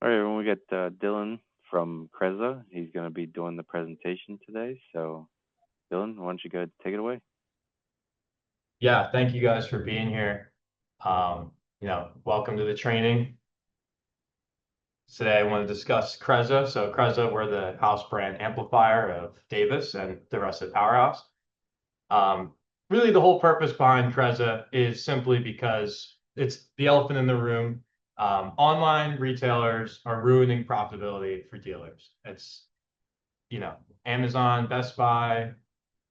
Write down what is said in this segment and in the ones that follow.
All right, everyone, we got Dylan from Cresza. He's going to be doing the presentation today. So, Dylan, why don't you go take it away? Yeah, thank you guys for being here. Welcome to the training. Today I want to discuss Cresza. So Cresza, we're the house brand amplifier of Davis and the rest of Powerhouse. Um, Really the whole purpose behind Cresza is simply because it's the elephant in the room. Online retailers are ruining profitability for dealers. It's, you know, Amazon, Best Buy,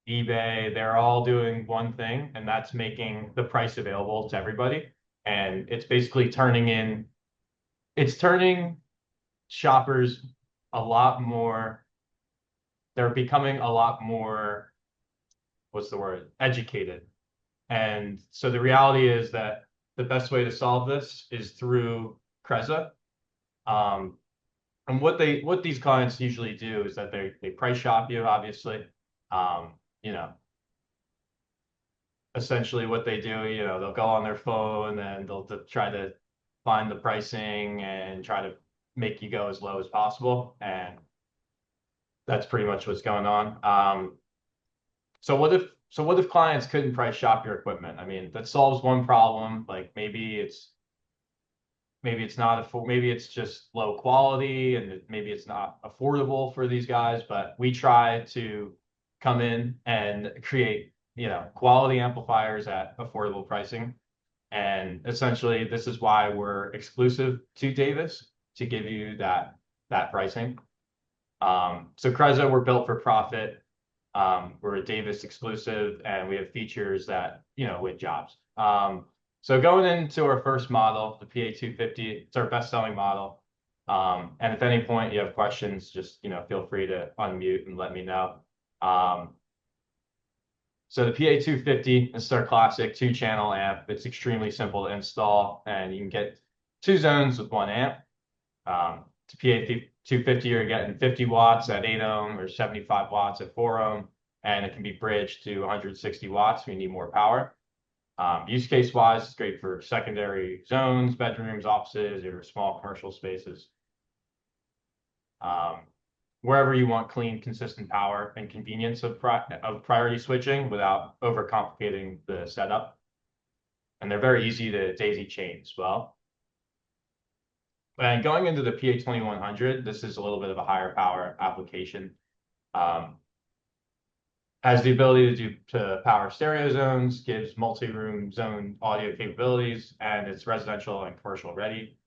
eBay, they're all doing one thing, and that's making the price available to everybody. And it's basically it's turning shoppers a lot more, they're becoming a lot more, what's the word, educated. And so the reality is that the best way to solve this is through Cresza. Um, and what these clients usually do is that they price shop you, obviously. Um, you know, Essentially what they do, they'll go on their phone and they'll try to find the pricing and try to make you go as low as possible. And that's pretty much what's going on. So what if clients couldn't price shop your equipment? I mean, that solves one problem. Like maybe it's just low quality and maybe it's not affordable for these guys, but we try to come in and create, quality amplifiers at affordable pricing. And essentially, this is why we're exclusive to Davis to give you that pricing. So Cresza, we're built for profit. We're a Davis exclusive, and we have features that win jobs. So going into our first model, the PA250, it's our best-selling model. And if at any point you have questions, just feel free to unmute and let me know. Um, so the PA250 is our classic two-channel amp. It's extremely simple to install, and you can get two zones with one amp. To PA250, you're getting 50 watts at 8 ohm or 75 watts at 4 ohm, and it can be bridged to 160 watts if you need more power. Use case wise, it's great for secondary zones, bedrooms, offices, or small commercial spaces. Um, Wherever you want clean, consistent power and convenience of priority switching without overcomplicating the setup. And they're very easy to daisy chain as well. And going into the PA2100, this is a little bit of a higher power application. Um, Has the ability to power stereo zones, gives multi-room zone audio capabilities, and it's residential and commercial ready.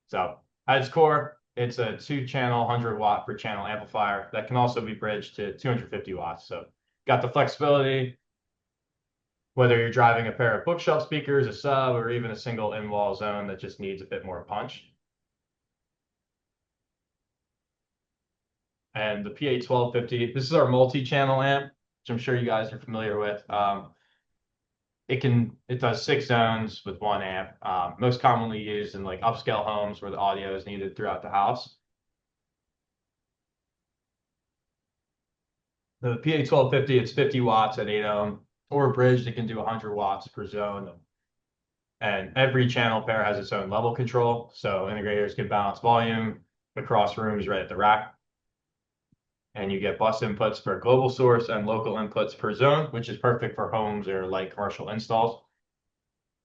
So at its core, it's a two-channel 100-watt per channel amplifier that can also be bridged to 250 watts. So got the flexibility, whether you're driving a pair of bookshelf speakers, a sub, or even a single in-wall zone that just needs a bit more punch. And the PA1250, this is our multi-channel amp, which I'm sure you guys are familiar with. It does 6 zones with one amp, most commonly used in like upscale homes where the audio is needed throughout the house. The PA1250, it's 50 watts at 8 ohm, or bridged, it can do 100 watts per zone. And every channel pair has its own level control, so integrators can balance volume across rooms right at the rack. And you get bus inputs for global source and local inputs per zone, which is perfect for homes or light commercial installs.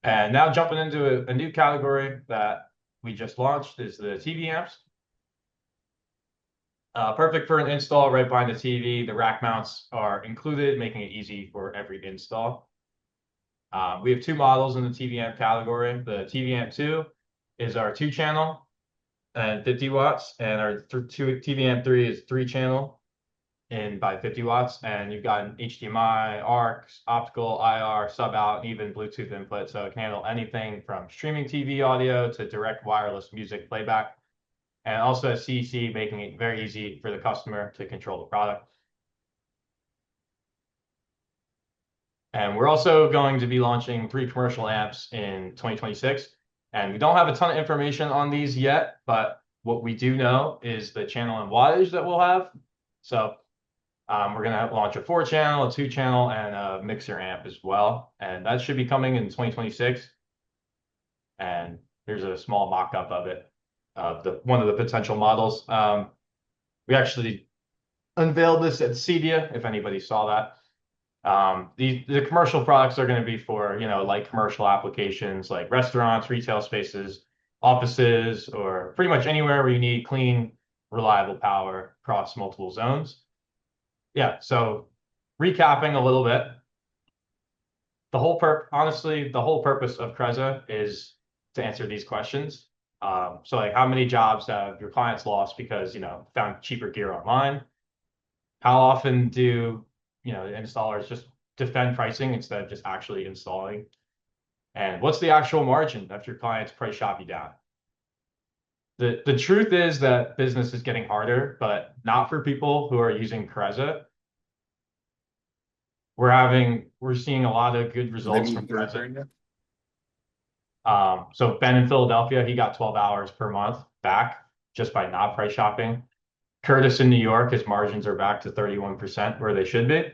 And now jumping into a new category that we just launched is the TV amps. Perfect for an install right behind the TV. The rack mounts are included, making it easy for every install. We have two models in the TV amp category. The TV amp 2 is our 2-channel and 50 watts, and our TV amp 3 is 3-channel in by 50 watts. And you've got an HDMI, ARC, optical, IR, sub out, and even Bluetooth input. So it can handle anything from streaming TV audio to direct wireless music playback. And also has CEC, making it very easy for the customer to control the product. And we're also going to be launching 3 commercial amps in 2026. And we don't have a ton of information on these yet, but what we do know is the channel and wattage that we'll have. So we're going to launch a 4-channel, a 2-channel, and a mixer amp as well. And that should be coming in 2026. And There's a small mock-up of it, one of the potential models. We actually unveiled this at CEDIA, if anybody saw that. The commercial products are going to be for, like commercial applications like restaurants, retail spaces, offices, or pretty much anywhere where you need clean, reliable power across multiple zones. Yeah, so recapping a little bit, honestly, the whole purpose of Cresza is to answer these questions. So like how many jobs have your clients lost because, found cheaper gear online? How often do, installers just defend pricing instead of just actually installing? And what's the actual margin if your clients price shop you down? The truth is that business is getting harder, but not for people who are using Cresza. We're seeing a lot of good results from Cresza. So Ben in Philadelphia, he got 12 hours per month back just by not price shopping. Curtis in New York, his margins are back to 31% where they should be.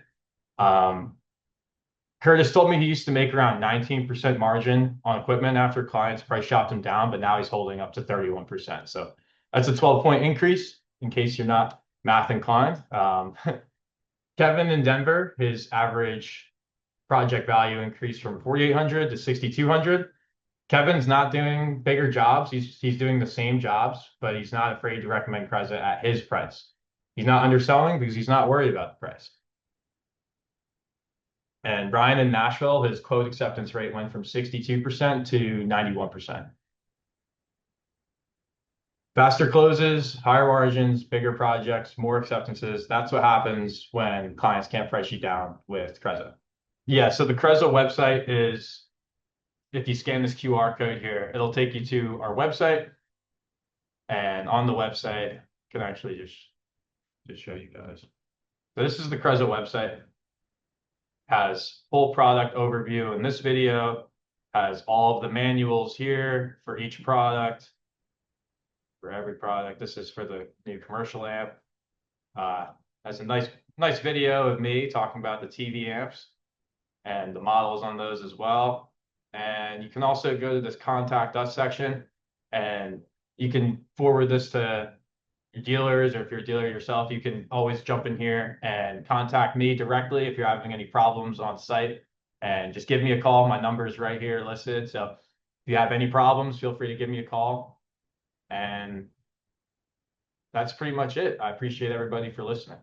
Curtis told me he used to make around 19% margin on equipment after clients price shopped him down, but now he's holding up to 31%. So that's a 12-point increase in case you're not math inclined. Kevin in Denver, his average project value increased from 4,800 to 6,200. Kevin's not doing bigger jobs. He's doing the same jobs, but he's not afraid to recommend Cresza at his price. He's not underselling because he's not worried about the price. And Brian in Nashville, his quote acceptance rate went from 62% to 91%. Faster closes, higher margins, bigger projects, more acceptances. That's what happens when clients can't price you down with Cresza. Yeah, so the Cresza website is, if you scan this QR code here, it'll take you to our website. And on the website, I can actually just show you guys. So this is the Cresza website. Has full product overview in this video, has all of the manuals here for each product, for every product. This is for the new commercial amp. Has a nice video of me talking about the TV amps and the models on those as well. And you can also go to this contact us section and you can forward this to your dealers, or if you're a dealer yourself, you can always jump in here and contact me directly if you're having any problems on site, and just give me a call. My number is right here listed. So if you have any problems, feel free to give me a call. And that's pretty much it. I appreciate everybody for listening.